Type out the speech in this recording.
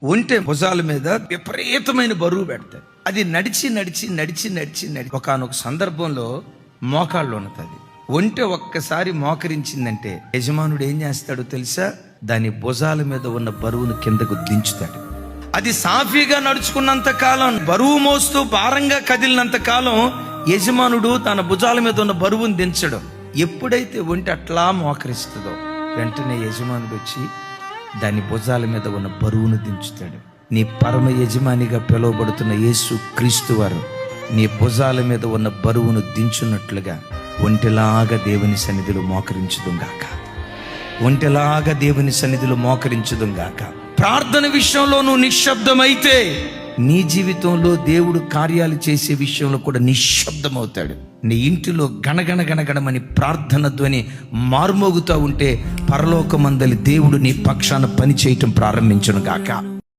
ఒంటె భుజాల మీద విపరీతమైన బరువు పెడతాయి. అది నడిచి నడిచి నడిచి నడిచి నడిచి ఒకానొక సందర్భంలో మోకాళ్ళు ఉన్నది. ఒంటె ఒక్కసారి మోకరించిందంటే యజమానుడు ఏం చేస్తాడో తెలుసా? దాని భుజాల మీద ఉన్న బరువును కిందకు దించుతాడు. అది సాఫీగా నడుచుకున్నంత కాలం, బరువు మోస్తూ భారంగా కదిలినంత కాలం యజమానుడు తన భుజాల మీద ఉన్న బరువును దించడం. ఎప్పుడైతే ఒంటె అట్లా మోకరిస్తుందో వెంటనే యజమానుడు వచ్చి దాని భుజాల మీద ఉన్న బరువును దించుతాడు. నీ పరమ యజమానిగా పిలువబడుతున్న యేసు క్రీస్తు వారు నీ భుజాల మీద ఉన్న బరువును దించున్నట్లుగా ఒంటెలాగా దేవుని సన్నిధిలో మోకరించుదుగాక. ఒంటెలాగా దేవుని సన్నిధిలో మోకరించుదుగాక. ప్రార్థన విషయంలో నువ్వు నిశ్శబ్దమైతే నీ జీవితంలో దేవుడు కార్యాలు చేసే విషయంలో కూడా నిశ్శబ్దమవుతాడు. నీ ఇంటిలో గణగణ గణగణమని ప్రార్థన ధ్వని మార్మోగుతూ ఉంటే పరలోకమందలి దేవుడు నీ పక్షాన పని చేయటం ప్రారంభించును గాక.